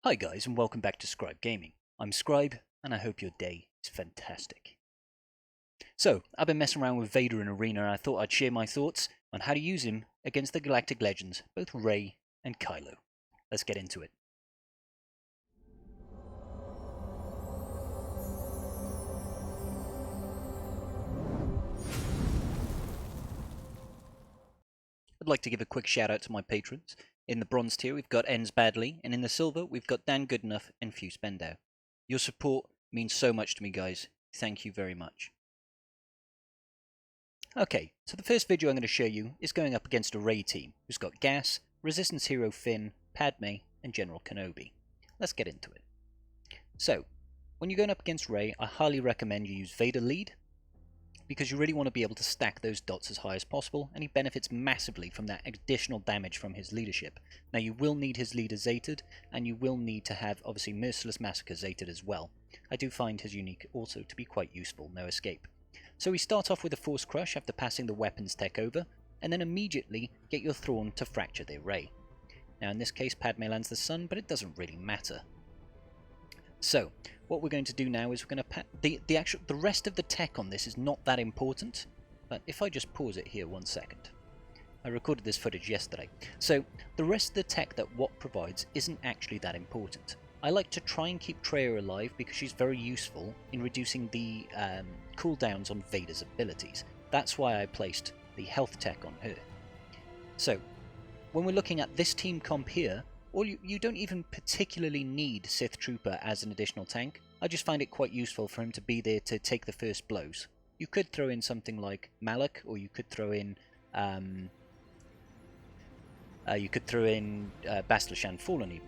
Hi guys and welcome back to Scribe Gaming. I'm Scribe and I hope your day is fantastic. So, I've been messing around with Vader in Arena and I thought I'd share my thoughts on how to use him against the Galactic Legends, both Rey and Kylo. Let's get into it. I'd like to give a quick shout out to my patrons. In the bronze tier we've got Ends Badly, and in the silver we've got Dan Goodenough and Few Spendow. Your support means so much to me guys, thank you very much. Okay, so the first video I'm going to show you is going up against a Rey team, who's got Gas, Resistance Hero Finn, Padme, and General Kenobi. Let's get into it. So, when you're going up against Rey, I highly recommend you use Vader lead, because you really want to be able to stack those dots as high as possible, and he benefits massively from that additional damage from his leadership. Now you will need his leader zated, and you will need to have, obviously, Merciless Massacre zated as well. I do find his unique also to be quite useful, no escape. So we start off with a Force Crush after passing the weapons tech over, and then immediately get your Thrawn to fracture their Rey. Now in this case Padme lands the Sun, but it doesn't really matter. So, what we're going to do now is we're going to the rest of the tech on this is not that important, but if I just pause it here 1 second. I recorded this footage yesterday. So, the rest of the tech that Watt provides isn't actually that important. I like to try and keep Traya alive because she's very useful in reducing the cooldowns on Vader's abilities. That's why I placed the health tech on her. So, when we're looking at this team comp here, you don't even particularly need Sith Trooper as an additional tank. I just find it quite useful for him to be there to take the first blows. You could throw in something like Malak, or you could throw in Bastila Fallen even.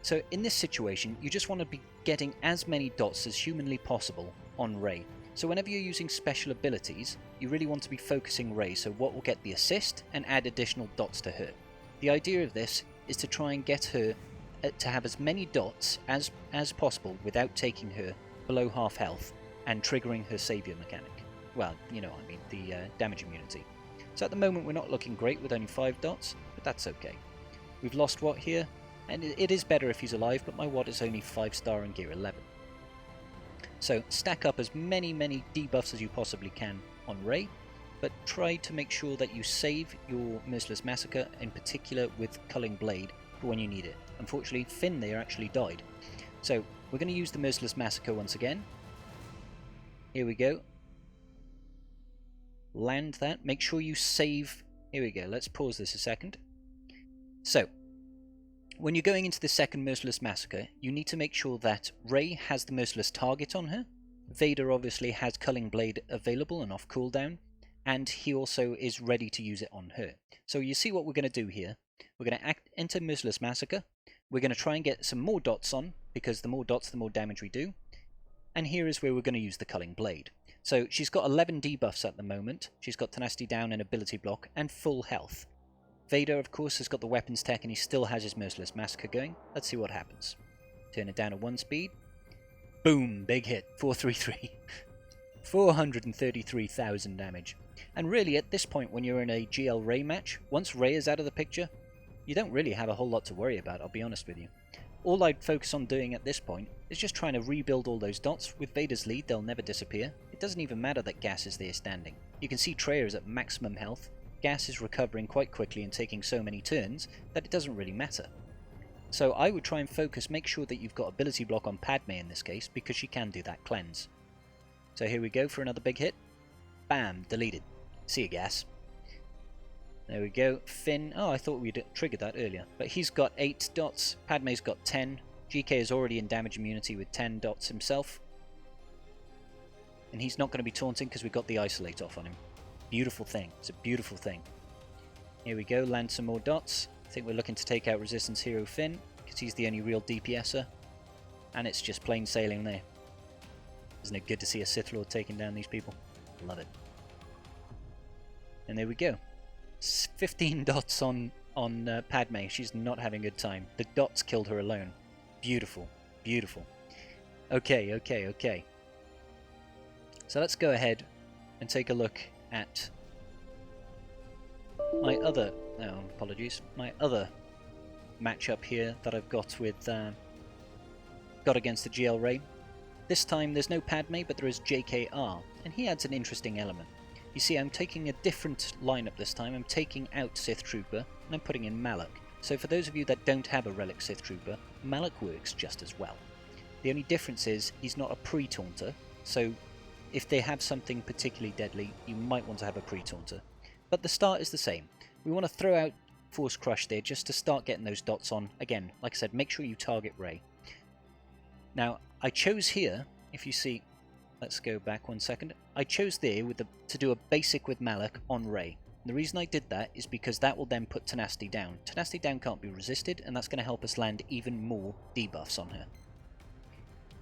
So in this situation, you just want to be getting as many dots as humanly possible on Rey. So whenever you're using special abilities, you really want to be focusing Rey, so what will get the assist and add additional dots to her. The idea of this is to try and get her to have as many dots as possible without taking her below half health and triggering her saviour mechanic. Well, you know what I mean, the damage immunity. So at the moment we're not looking great with only 5 dots, but that's okay. We've lost Watt here, and it is better if he's alive, but my Watt is only 5-star in gear 11. So stack up as many debuffs as you possibly can on Rey, but try to make sure that you save your Merciless Massacre, in particular with Culling Blade, for when you need it. Unfortunately, Finn there actually died. So, we're going to use the Merciless Massacre once again. Here we go. Land that. Make sure you save. Here we go. Let's pause this a second. So, when you're going into the second Merciless Massacre, you need to make sure that Rey has the Merciless Target on her. Vader obviously has Culling Blade available and off cooldown, and he also is ready to use it on her. So you see what we're going to do here. We're going to enter Merciless Massacre. We're going to try and get some more dots on, because the more dots, the more damage we do. And here is where we're going to use the Culling Blade. So she's got 11 debuffs at the moment. She's got Tenacity Down and Ability Block, and full health. Vader, of course, has got the weapons tech, and he still has his Merciless Massacre going. Let's see what happens. Turn it down to 1 speed. Boom! Big hit. 433. 433,000 damage. And really, at this point, when you're in a GL Rey match, once Rey is out of the picture, you don't really have a whole lot to worry about, I'll be honest with you. All I'd focus on doing at this point is just trying to rebuild all those dots. With Vader's lead, they'll never disappear. It doesn't even matter that Gas is there standing. You can see Traya is at maximum health. Gas is recovering quite quickly and taking so many turns that it doesn't really matter. So I would try and focus, make sure that you've got Ability Block on Padme in this case, because she can do that cleanse. So here we go for another big hit. Bam, deleted. See you, Gas. There we go. Finn. Oh, I thought we'd triggered that earlier. But he's got 8 dots. Padme's got 10. GK is already in damage immunity with 10 dots himself. And he's not going to be taunting because we've got the isolate off on him. Beautiful thing. It's a beautiful thing. Here we go. Land some more dots. I think we're looking to take out Resistance Hero Finn, because he's the only real DPSer. And it's just plain sailing there. Isn't it good to see a Sith Lord taking down these people? Love it. And there we go. 15 dots on Padme. She's not having a good time. The dots killed her alone. Beautiful. Beautiful. Okay. So let's go ahead and take a look at my other... Oh, apologies. My other matchup here that I've got with got against the GL Rey. This time there's no Padme, but there is JKR, and he adds an interesting element. You see, I'm taking a different lineup this time. I'm taking out Sith Trooper, and I'm putting in Malak. So for those of you that don't have a Relic Sith Trooper, Malak works just as well. The only difference is he's not a pre-taunter, so if they have something particularly deadly, you might want to have a pre-taunter. But the start is the same. We want to throw out Force Crush there just to start getting those dots on. Again, like I said, make sure you target Rey. Now, I chose here, if you see, let's go back 1 second. I chose there to do a basic with Malak on Rey. The reason I did that is because that will then put Tenacity down. Tenacity down can't be resisted, and that's going to help us land even more debuffs on her.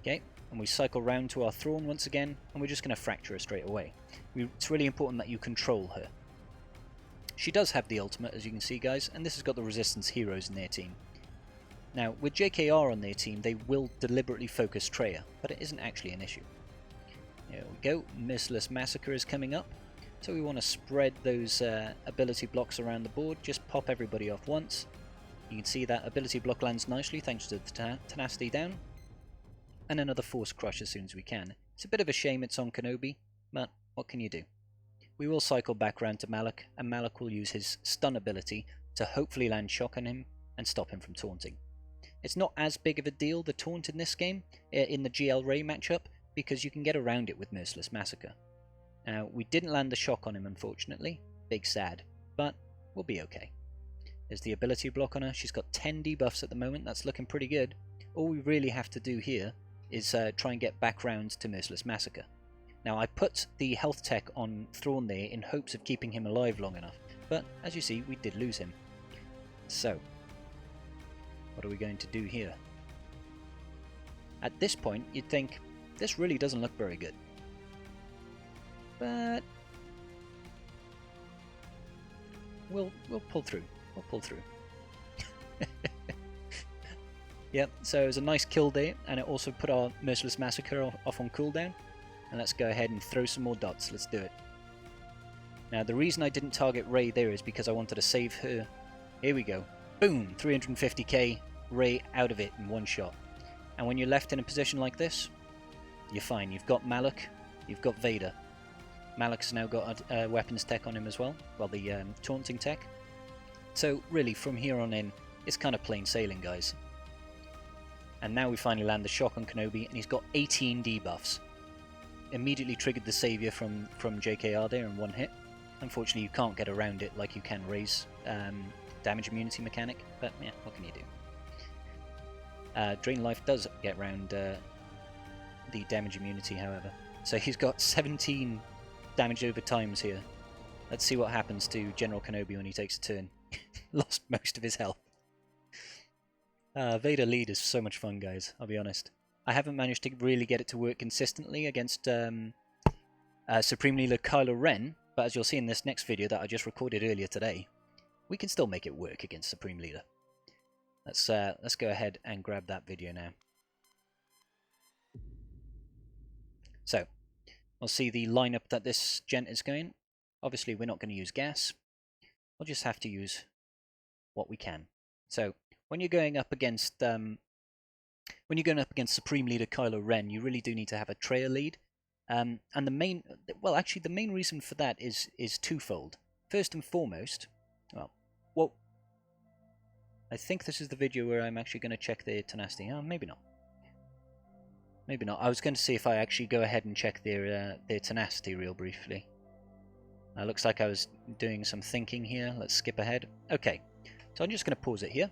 Okay, and we cycle round to our Thrawn once again, and we're just going to fracture her straight away. It's really important that you control her. She does have the ultimate, as you can see, guys, and this has got the Resistance heroes in their team. Now, with JKR on their team, they will deliberately focus Traya, but it isn't actually an issue. There we go, Merciless Massacre is coming up, so we want to spread those ability blocks around the board, just pop everybody off once. You can see that ability block lands nicely thanks to the Tenacity down, and another Force Crush as soon as we can. It's a bit of a shame it's on Kenobi, but what can you do? We will cycle back round to Malak, and Malak will use his stun ability to hopefully land shock on him and stop him from taunting. It's not as big of a deal, the taunt in this game, in the GL Rey matchup, because you can get around it with Merciless Massacre. Now, we didn't land the shock on him, unfortunately. Big sad, but we'll be okay. There's the ability block on her. She's got 10 debuffs at the moment. That's looking pretty good. All we really have to do here is try and get back round to Merciless Massacre. Now, I put the health tech on Thrawn there in hopes of keeping him alive long enough, but as you see, we did lose him. So, what are we going to do here? At this point, you'd think, this really doesn't look very good. But we'll pull through. We'll pull through. Yep, so it was a nice kill there, and it also put our Merciless Massacre off on cooldown. And let's go ahead and throw some more dots. Let's do it. Now, the reason I didn't target Rey there is because I wanted to save her. Here we go. Boom! 350k, Rey out of it in one shot. And when you're left in a position like this, you're fine. You've got Malak, you've got Vader. Malak's now got a weapons tech on him as well, the taunting tech. So really, from here on in, it's kind of plain sailing, guys. And now we finally land the shock on Kenobi, and he's got 18 debuffs. Immediately triggered the Saviour from JKR there in one hit. Unfortunately, you can't get around it like you can Rey's damage immunity mechanic, but yeah, what can you do? Drain Life does get around the damage immunity, however. So he's got 17 damage over times here. Let's see what happens to General Kenobi when he takes a turn. Lost most of his health. Vader lead is so much fun, guys, I'll be honest. I haven't managed to really get it to work consistently against Supreme Leader Kylo Ren, but as you'll see in this next video that I just recorded earlier today, we can still make it work against Supreme Leader. Let's go ahead and grab that video now. So, we'll see the lineup that this gent is going. Obviously, we're not going to use gas. We'll just have to use what we can. So, when you're going up against Supreme Leader Kylo Ren, you really do need to have a Traya lead. And the main reason for that is twofold. First and foremost, I think this is the video where I'm actually going to check their tenacity. Oh, maybe not. Maybe not. I was going to see if I actually go ahead and check their tenacity real briefly. Looks like I was doing some thinking here. Let's skip ahead. Okay, so I'm just going to pause it here.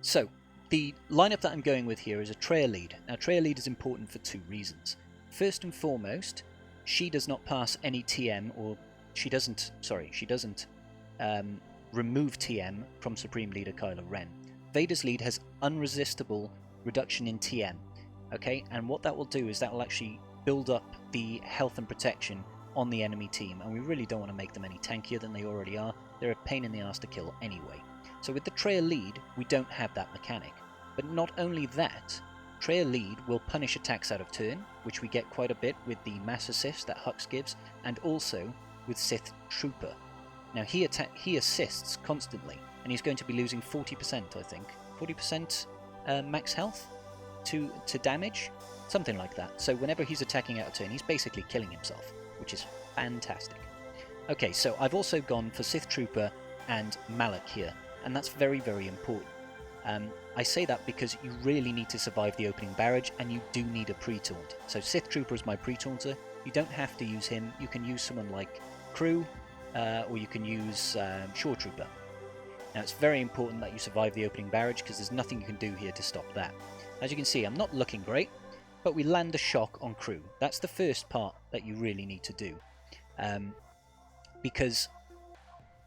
So, the lineup that I'm going with here is a Traya lead. Now, Traya lead is important for two reasons. First and foremost, she does not pass any TM, or she doesn't remove TM from Supreme Leader Kylo Ren. Vader's lead has unresistible reduction in TM. Okay, and what that will do is that will actually build up the health and protection on the enemy team, and we really don't want to make them any tankier than they already are. They're a pain in the ass to kill anyway. So with the Traya lead, we don't have that mechanic. But not only that, Traya lead will punish attacks out of turn, which we get quite a bit with the mass assist that Hux gives, and also with Sith Trooper. Now he assists constantly, and he's going to be losing 40%, I think. 40% max health? to damage, something like that. So whenever he's attacking out of turn, he's basically killing himself, which is fantastic. Okay, so I've also gone for Sith Trooper and Malak here, and that's very, very important. I say that because you really need to survive the opening barrage, and you do need a pre-taunt. So Sith Trooper is my pre-taunter. You don't have to use him. You can use someone like Crew, or you can use Shore Trooper. Now it's very important that you survive the opening barrage, because there's nothing you can do here to stop that. As you can see, I'm not looking great, but we land the shock on Crew. That's the first part that you really need to do. Because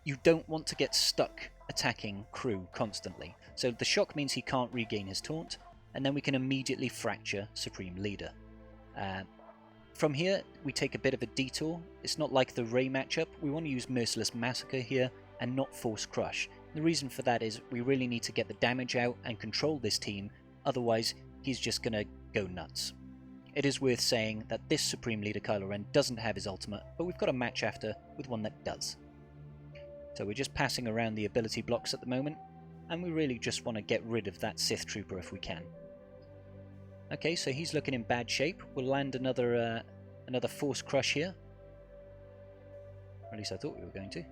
you don't want to get stuck attacking Crew constantly. So the shock means he can't regain his taunt, and then we can immediately fracture Supreme Leader. From here, we take a bit of a detour. It's not like the Rey matchup. We want to use Merciless Massacre here and not Force Crush. The reason for that is we really need to get the damage out and control this team, otherwise he's just going to go nuts. It is worth saying that this Supreme Leader Kylo Ren doesn't have his ultimate, but we've got a match after with one that does. So we're just passing around the ability blocks at the moment, and we really just want to get rid of that Sith Trooper if we can. Okay, so he's looking in bad shape. We'll land another Force Crush here. Or at least I thought we were going to.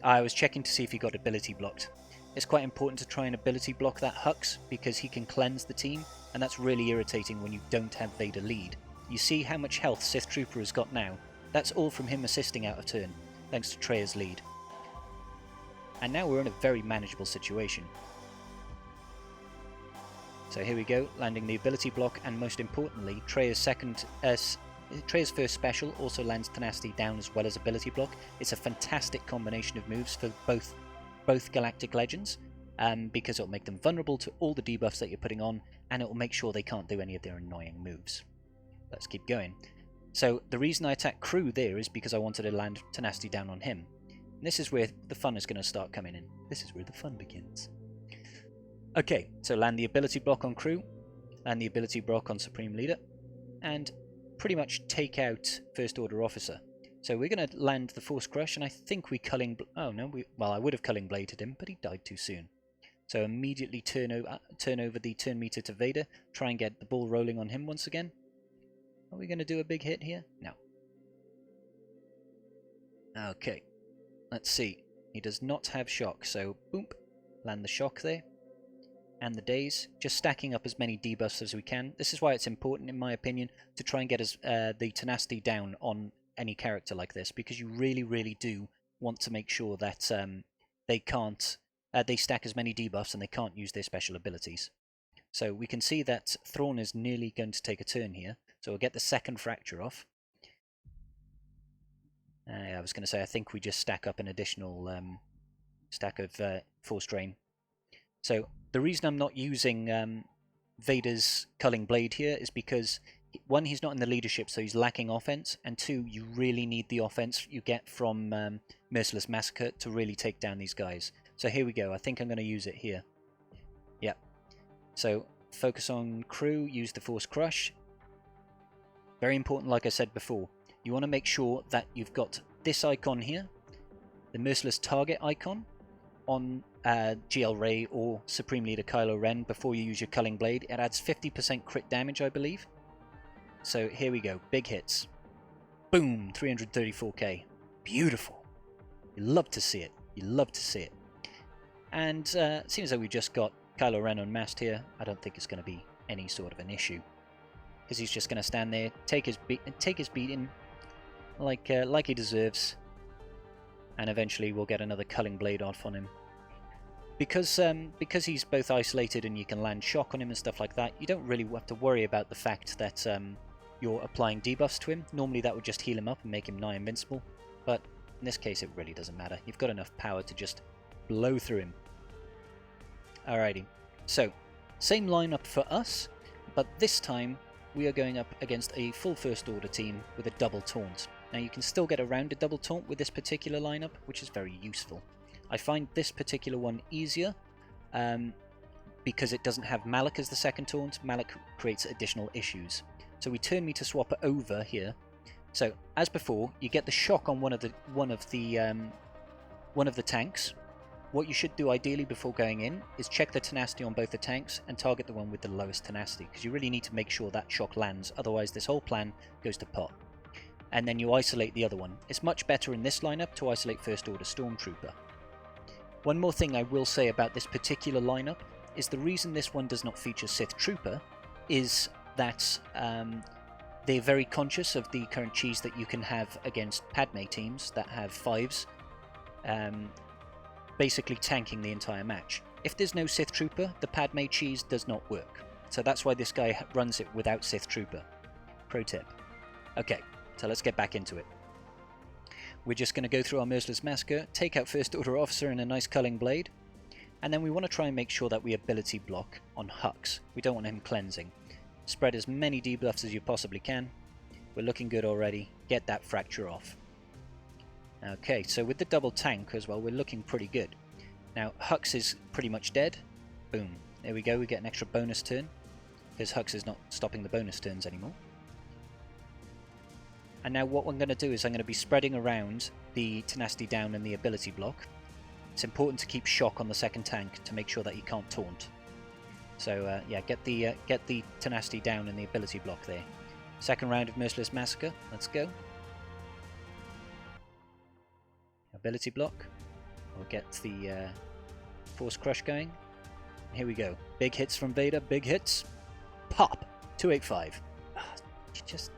I was checking to see if he got ability blocked. It's quite important to try and ability block that Hux, because he can cleanse the team, and that's really irritating when you don't have Vader lead. You see how much health Sith Trooper has got now? That's all from him assisting out of turn, thanks to Traya's lead. And now we're in a very manageable situation. So here we go, landing the ability block, and most importantly, Traya's first special also lands Tenacity down as well as ability block. It's a fantastic combination of moves for both Galactic Legends, because it'll make them vulnerable to all the debuffs that you're putting on, and it will make sure they can't do any of their annoying moves. Let's keep going. So the reason I attacked Crew there is because I wanted to land Tenacity down on him. And this is where the fun is going to start coming in. This is where the fun begins. Okay, so land the ability block on Crew, land the ability block on Supreme Leader, and pretty much take out First Order Officer. So we're going to land the Force Crush, and I think we culling... Oh no, well, I would have culling bladed him, but he died too soon. So immediately turn over the turn meter to Vader, try and get the ball rolling on him once again. Are we going to do a big hit here? No. Okay, let's see. He does not have shock, so boom, land the shock there. And the daze, just stacking up as many debuffs as we can. This is why it's important, in my opinion, to try and get the tenacity down on any character like this, because you really, really do want to make sure that they stack as many debuffs and they can't use their special abilities. So we can see that Thrawn is nearly going to take a turn here, so we'll get the second fracture off. I was going to say, I think we just stack up an additional stack of Force Drain. So the reason I'm not using Vader's Culling Blade here is because, one, he's not in the leadership, so he's lacking offense, and two, you really need the offense you get from Merciless Massacre to really take down these guys. So here we go. I think I'm going to use it here. Yep. So focus on Crew, use the Force Crush. Very important, like I said before. You want to make sure that you've got this icon here, the Merciless Target icon, on GL Rey or Supreme Leader Kylo Ren before you use your Culling Blade. It adds 50% crit damage, I believe. So here we go, big hits. Boom, 334k. Beautiful. You love to see it. You love to see it. And it seems like we've just got Kylo Ren unmasked here. I don't think it's going to be any sort of an issue, because he's just going to stand there, take his beating like he deserves, and eventually we'll get another Culling Blade off on him. Because he's both isolated and you can land shock on him and stuff like that, you don't really have to worry about the fact that you're applying debuffs to him. Normally that would just heal him up and make him nigh invincible, but in this case it really doesn't matter. You've got enough power to just blow through him. Alrighty, so same lineup for us, but this time we are going up against a full First Order team with a double taunt. Now you can still get around a double taunt with this particular lineup, which is very useful. I find this particular one easier because it doesn't have Malak as the second taunt. Malak creates additional issues. So we turn me to swap it over here. So as before, you get the shock on one of the tanks, What you should do ideally before going in is check the tenacity on both the tanks and target the one with the lowest tenacity, because you really need to make sure that shock lands, otherwise this whole plan goes to pot. And then you isolate the other one. It's much better in this lineup to isolate First Order Stormtrooper. One more thing I will say about this particular lineup is the reason this one does not feature Sith Trooper is that they're very conscious of the current cheese that you can have against Padme teams that have 5s, basically tanking the entire match. If there's no Sith Trooper, the Padme cheese does not work. So that's why this guy runs it without Sith Trooper. Pro tip. Okay, so let's get back into it. We're just going to go through our Merciless Massacre, take out First Order Officer in a nice culling blade, and then we want to try and make sure that we ability block on Hux. We don't want him cleansing. Spread as many debuffs as you possibly can. We're looking good already. Get that fracture off. Okay, so with the double tank as well, we're looking pretty good. Now, Hux is pretty much dead. Boom. There we go, we get an extra bonus turn, because Hux is not stopping the bonus turns anymore. And now what I'm going to do is I'm going to be spreading around the tenacity down and the ability block. It's important to keep shock on the second tank to make sure that he can't taunt. So yeah, get the tenacity down and the ability block there. Second round of Merciless Massacre, let's go. Ability block. We'll get the Force Crush going. Here we go. Big hits from Vader, big hits. Pop! 285. Just...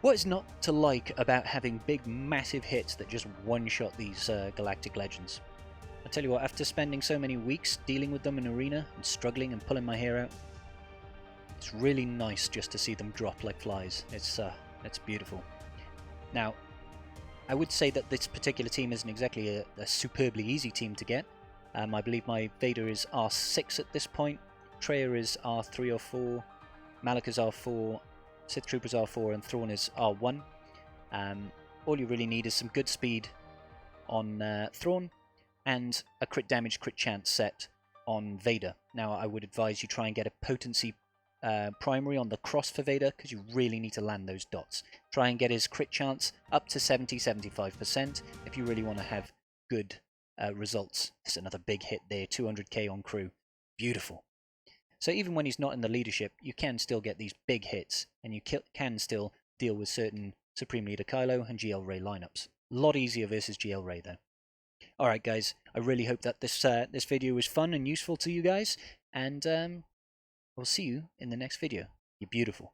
What is not to like about having big, massive hits that just one-shot these Galactic Legends? I tell you what, after spending so many weeks dealing with them in Arena and struggling and pulling my hair out, it's really nice just to see them drop like flies. It's beautiful. Now, I would say that this particular team isn't exactly a superbly easy team to get. I believe my Vader is R6 at this point, Traya is R3 or 4, Malak is R4, Sith Troopers R4, and Thrawn is R1. All you really need is some good speed on Thrawn, and a crit damage, crit chance set on Vader. Now I would advise you try and get a potency primary on the cross for Vader, because you really need to land those dots. Try and get his crit chance up to 70-75% if you really want to have good results. There's another big hit there, 200k on crew. Beautiful. So even when he's not in the leadership, you can still get these big hits, and you can still deal with certain Supreme Leader Kylo and GL Rey lineups. A lot easier versus GL Rey though. Alright guys, I really hope that this video was fun and useful to you guys, and we'll see you in the next video. You're beautiful.